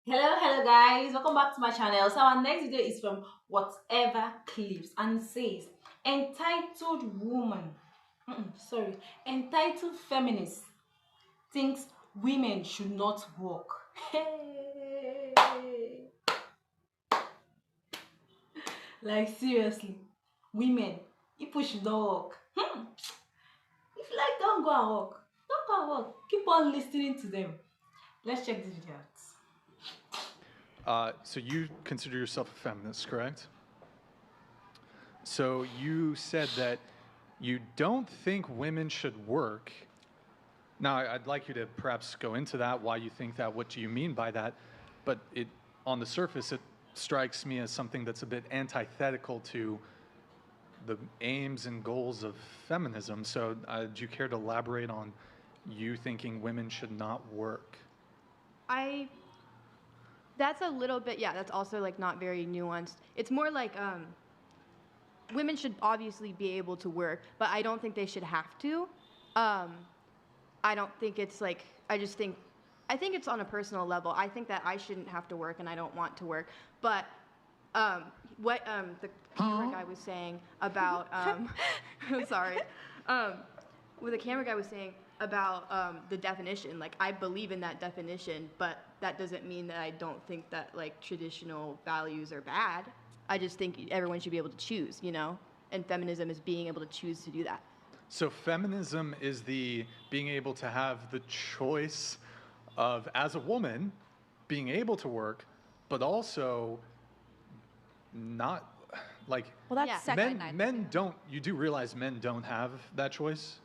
Hello guys, welcome back to my channel. So our next video is from Whatever Clips and it says entitled woman, sorry, entitled feminist thinks women should not work. Hey. Like seriously, women, people should not work. If you like, don't go and work. Don't go and work. Keep on listening to them. Let's check this video out. So you consider yourself a feminist, correct? So you said that you don't think women should work. Now, I'd like you to perhaps go into that, why you think that, what do you mean by that? But on the surface, it strikes me as something that's a bit antithetical to the aims and goals of feminism. So do you care to elaborate on you thinking women should not work? That's a little bit, yeah, that's also like not very nuanced. It's more like women should obviously be able to work, but I don't think they should have to. I don't think it's like, I think it's on a personal level. I think that I shouldn't have to work and I don't want to work. But what the camera guy was saying about, sorry, what the camera guy was saying about the definition, like I believe in that definition, but that doesn't mean that I don't think that like traditional values are bad. I just think everyone should be able to choose, you know? And feminism is being able to choose to do that. So feminism is the being able to have the choice of, as a woman, being able to work, but also not, like, Well, that's Yeah. second. men don't, you do realize men don't have that choice?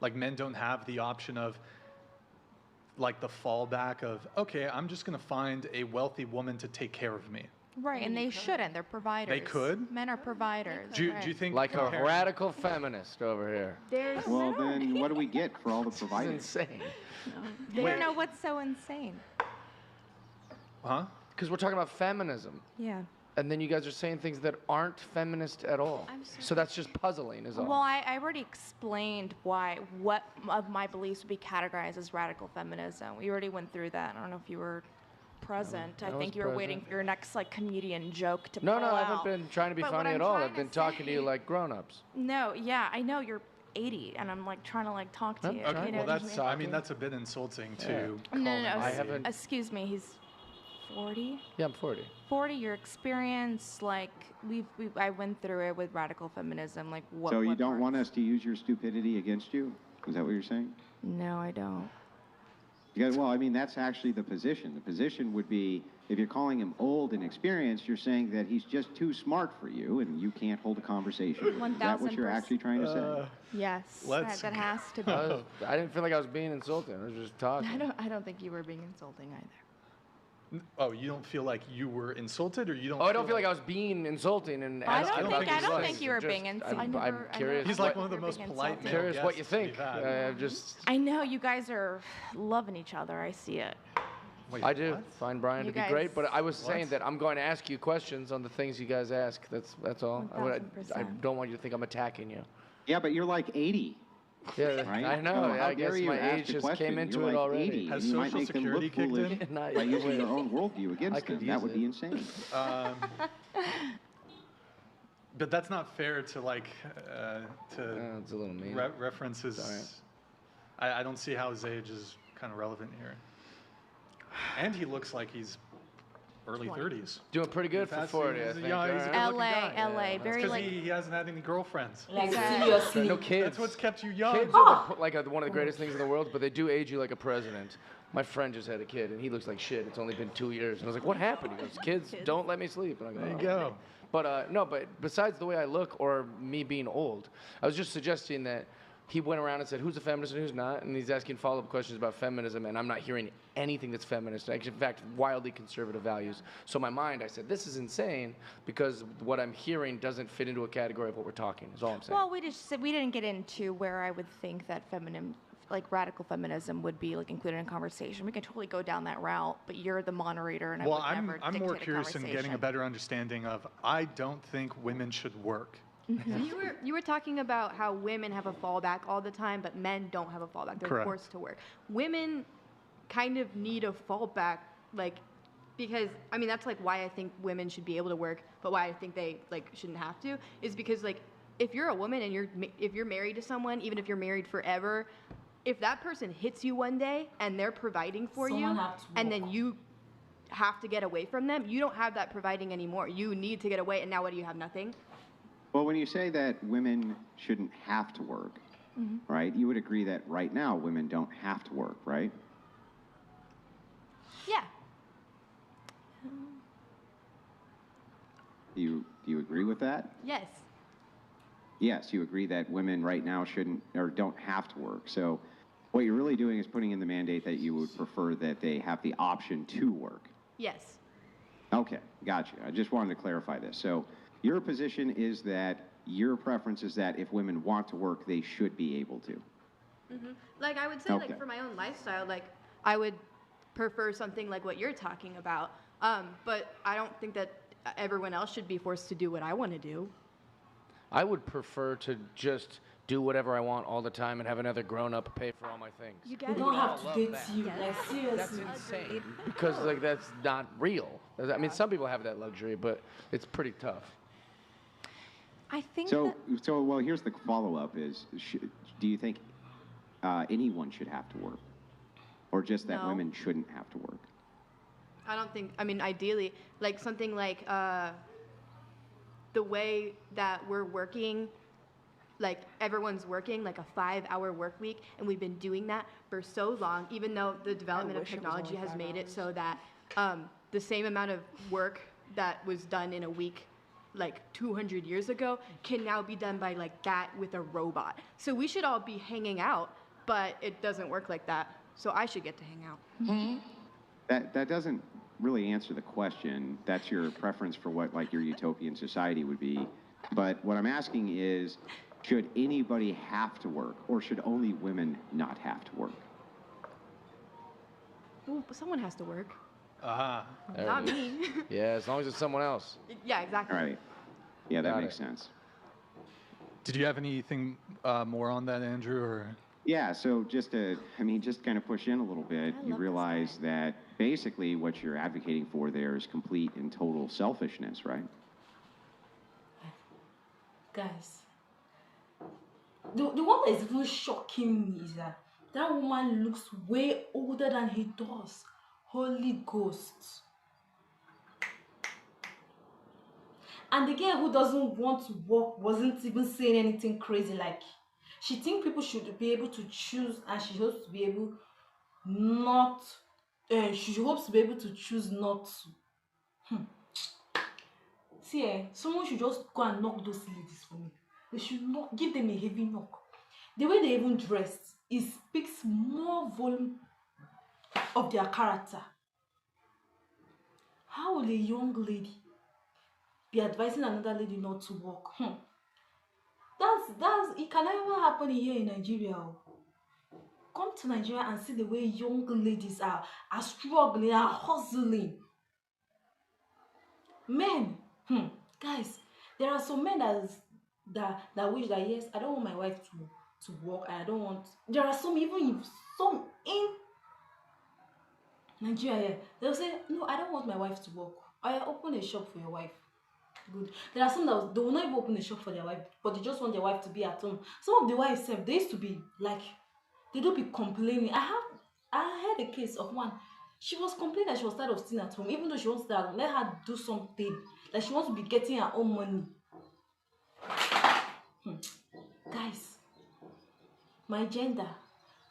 Like, men don't have the option of, like, the fallback of, okay, I'm just going to find a wealthy woman to take care of me. Right, and they shouldn't. They're providers. They could? Men are providers. Do you think Like a comparing- radical feminist over here. There's Well, then what do we get for all the This is providers? insane. They Wait. don't know what's so insane. Huh? Because we're talking about feminism. Yeah. And then you guys are saying things that aren't feminist at all. So that's just puzzling, is all. Well, I already explained what of my beliefs would be categorized as radical feminism. We already went through that. I don't know if you were present. I I was think you were waiting present. for your next like comedian joke to No, pull I out. haven't been trying to be But what funny I'm at all. trying I've been to talking to you say- like grown-ups. No, yeah, I know you're 80, and I'm like trying to like talk to Okay, you. Okay, you know well, what I that's, mean? I mean, that's a bit insulting to Yeah. call No, him I a- haven't- Excuse me, he's 40. Yeah, I'm 40. 40, your experience, like I went through it with radical feminism, like what. So you what don't parts? want us to use your stupidity against you? Is that what you're saying? No, I don't. Well, I mean, that's actually the position. The position would be, if you're calling him old and experienced, you're saying that he's just too smart for you and you can't hold a conversation. Is that what you're 1000%. actually trying to say? Yes, Let's that has to be. I didn't feel like I was being insulting. I was just talking. I don't think you were being insulting either. Oh, you don't feel like you were insulted, or you don't? Oh, I don't feel like I was being insulting and I asking don't about think- I these don't things. think you were Just- being insulting. I'm I never curious. He's thought like you one of the were most being polite insulting. male Curious what you guests we've think. had. I've just. I know you guys are loving each other. I see it. Wait, I do what? find Brian You to be great, but guys- I was saying What? that I'm going to ask you questions on the things you guys ask. That's all. I 1000%. don't want you to think I'm attacking you. Yeah, but you're like 80, Yeah, right? I know. So how I guess dare you my ask age a just question? came into You're it like already. 80, Has and you might Social make them Security look kicked in? foolish Not by yet. using your own worldview against could them. That use would it. be insane. But that's not fair to like It's a little mean. references. Sorry. I don't see how his age is kind of relevant here. And he looks like he's early 30s. Doing pretty good for Fast, 40, I he's a think. young- he's a all right? good-looking LA, guy. LA, Yeah, very Because like. he hasn't had any girlfriends. Like Exactly. seriously. No kids. That's what's kept you young. Kids are like one of the greatest things in the world, but they do age you like a president. My friend just had a kid, and he looks like shit. It's only been 2 years. And I was like, what happened? He goes, kids don't let me sleep. And I go, There you "Oh." go. But no, but besides the way I look or me being old, I was just suggesting that he went around and said, who's a feminist and who's not? And he's asking follow-up questions about feminism, and I'm not hearing anything that's feminist. Actually, in fact, wildly conservative values. So in my mind, I said, this is insane because what I'm hearing doesn't fit into a category of what we're talking, is all I'm saying. Well, we didn't get into where I would think that like radical feminism would be like included in conversation. We can totally go down that route, but you're the moderator, and Well, I would never I'm dictate more a curious in getting a conversation. better understanding of. I don't think women should work. You were talking about how women have a fallback all the time, but men don't have a fallback. They're Correct. forced to work. Women kind of need a fallback, like because I mean that's like why I think women should be able to work, but why I think they like shouldn't have to is because like if you're a woman and if you're married to someone, even if you're married forever, if that person hits you one day and they're providing for Someone you, have to and work. then you have to get away from them, you don't have that providing anymore. You need to get away, and now what do you have? Nothing. Well, when you say that women shouldn't have to work, right, you would agree that right now women don't have to work, right? Yeah. Do you agree with that? Yes. Yes, you agree that women right now shouldn't or don't have to work. So what you're really doing is putting in the mandate that you would prefer that they have the option to work. Yes. Okay, gotcha. I just wanted to clarify this. So your position is that your preference is that if women want to work, they should be able to. Like I would say, Okay. like for my own lifestyle, like I would prefer something like what you're talking about. But I don't think that everyone else should be forced to do what I want to do. I would prefer to just do whatever I want all the time and have another grown-up pay for all my things. You They get it. don't have all to love date that. you. Yes. Like That's seriously. insane. Because like that's not real. I mean, some people have that luxury, but it's pretty tough. I think So, that, well, here's the follow-up is, do you think anyone should have to work? Or just that No. women shouldn't have to work? I don't think, I mean, ideally, like something like the way that we're working, like everyone's working like a 5-hour work week, and we've been doing that for so long, even though the development of wish it was technology only has 5 made it hours. so that the same amount of work that was done in a week like 200 years ago can now be done by like that with a robot. So we should all be hanging out, but it doesn't work like that. So I should get to hang out. That doesn't really answer the question. That's your preference for what like your utopian society would be. But what I'm asking is, should anybody have to work, or should only women not have to work? Well, someone has to work. Aha. There Not it is. me. Yeah, as long as it's someone else. Yeah, exactly. All right. Yeah, that Got makes it. sense. Did you have anything more on that, Andrew? Or Yeah, so just to, just kind of push in a little bit, I you love this realize guy. that basically what you're advocating for there is complete and total selfishness, right? Guys, the one that is even shocking me is that that woman looks way older than he does. Holy Ghost. And the girl who doesn't want to work wasn't even saying anything crazy. Like, she thinks people should be able to choose, and she hopes to be able not. She hopes to be able to choose not to. See, someone should just go and knock those ladies for me. They should not give them a heavy knock. The way they even dressed, it speaks more volume of their character. How will a young lady be advising another lady not to work? That's it can never happen here in Nigeria. Come to Nigeria and see the way young ladies are struggling, are hustling. Men, guys, there are some men that wish that yes, I don't want my wife to work, and I don't want. There are some even if some in Nigeria here, they'll say no, I don't want my wife to work. I open a shop for your wife. Good. There are some that they will not even open a shop for their wife, but they just want their wife to be at home. Some of the wives they used to be like, they don't be complaining. I heard a case of one. She was complaining that she was tired of staying at home, even though she wants to let her do something. Like she wants to be getting her own money. Guys, my gender,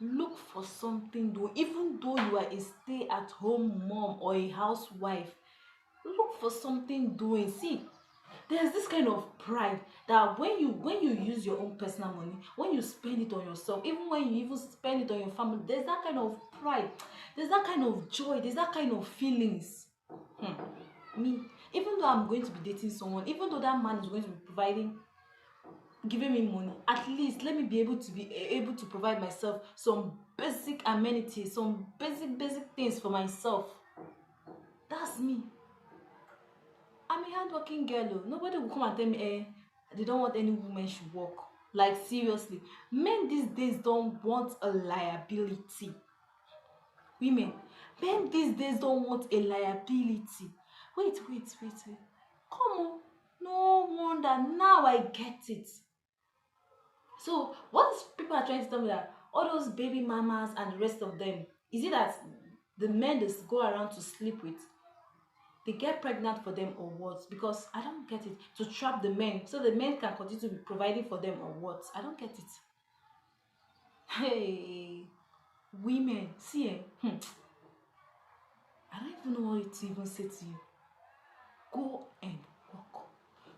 look for something though. Even though you are a stay-at-home mom or a housewife, look for something doing. See, there's this kind of pride that when you use your own personal money, when you spend it on yourself, even when you even spend it on your family, there's that kind of pride, there's that kind of joy, there's that kind of feelings. Me, even though I'm going to be dating someone, even though that man is going to be giving me money, at least let me be able to provide myself some basic amenities, some basic things for myself. That's me. I'm a hardworking girl. Oh. Nobody will come and tell me, they don't want any woman should work. Like seriously, men these days don't want a liability. Women, Men these days don't want a liability. Wait. Come on. No wonder. Now I get it. So what people are trying to tell me that all those baby mamas and the rest of them, is it that the men they go around to sleep with, they get pregnant for them or what? Because I don't get it. To trap the men so the men can continue to be providing for them or what? I don't get it. Hey, women, see, I don't even know what to even say to you. Go and work.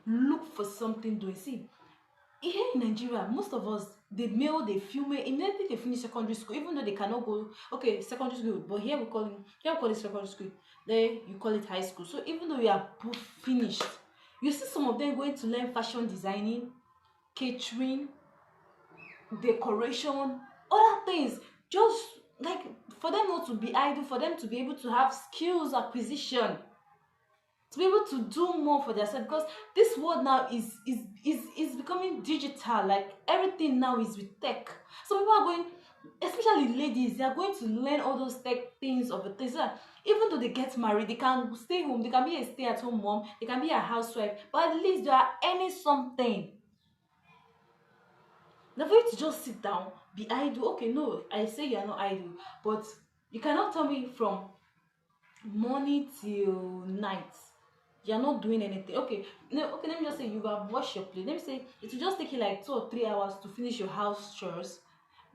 Look for something doing. See, here in Nigeria, most of us, the male, the female, immediately they finish secondary school, even though they cannot go, okay, secondary school, but here we call it secondary school. There you call it high school. So even though we are both finished, you see some of them going to learn fashion designing, catering, decoration, other things, just like for them not to be idle, for them to be able to have skills acquisition, to be able to do more for themselves, because this world now is becoming digital. Like everything now is with tech. So people are going, especially ladies, they are going to learn all those tech things of the things, so that even though they get married, they can stay home, they can be a stay-at-home mom, they can be a housewife, but at least they are earning something. Now for you to just sit down, be idle, okay, no, I say you are not idle, but you cannot tell me from morning till night you are not doing anything. Okay, no, okay, let me just say you have washed your plate. Let me say it will just take you like 2 or 3 hours to finish your house chores,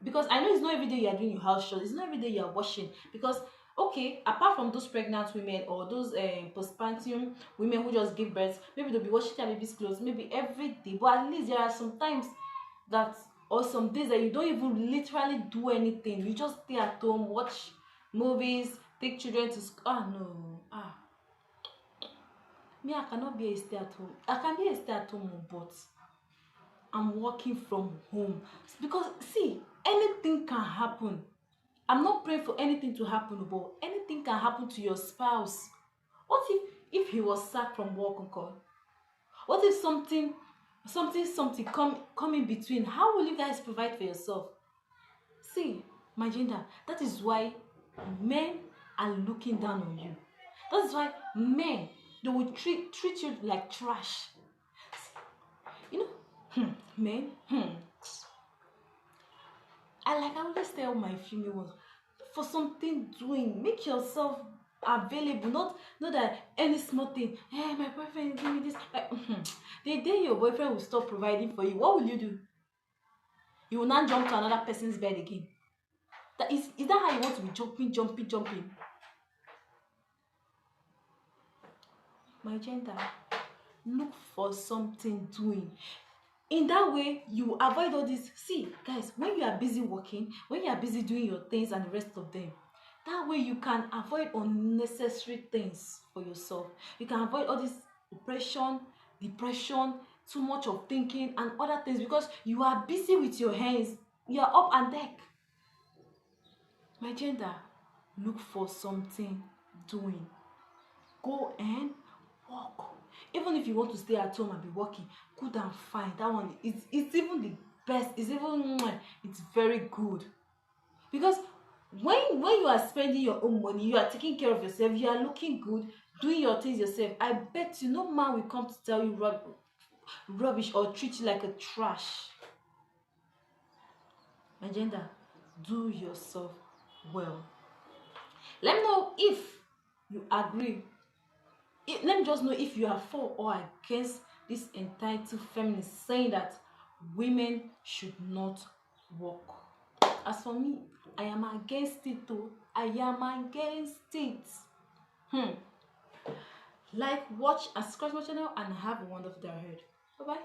because I know it's not every day you are doing your house chores, it's not every day you are washing, because okay, apart from those pregnant women or those postpartum women who just give birth, maybe they'll be washing their baby's clothes maybe every day, but at least there are some times that, or some days that you don't even literally do anything, you just stay at home, watch movies, take children to school. No, me, I cannot be a stay at home. I can be a stay at home, but I'm working from home, because see, anything can happen. I'm not praying for anything to happen, but anything can happen to your spouse. What if he was sacked from work, uncle? What if something come in between? How will you guys provide for yourself? See, my gender, that is why men are looking down on you. That is why men, they will treat you like trash. You know, men, I always tell my female ones, look for something doing, make yourself available, not that any small thing, hey, my boyfriend is doing this, like, the day your boyfriend will stop providing for you, what will you do? You will not jump to another person's bed again. That is that how you want to be jumping? My gender, look for something doing. In that way, you avoid all this. See, guys, when you are busy working, when you are busy doing your things and the rest of them, that way you can avoid unnecessary things for yourself. You can avoid all this oppression, depression, too much of thinking and other things, because you are busy with your hands. You are up and deck. My gender, look for something doing. Go and work. Even if you want to stay at home and be working, good and fine. That one, it's even the best. It's very good, because when you are spending your own money, you are taking care of yourself, you are looking good, doing your things yourself, I bet you no man will come to tell you rubbish or treat you like a trash. My gender, do yourself well. Let me know if you agree. Let me just know if you are for or against this entitled feminist saying that women should not work. As for me, I am against it too. I am against it. Like, watch, and subscribe to my channel, and have a wonderful day ahead. Bye bye.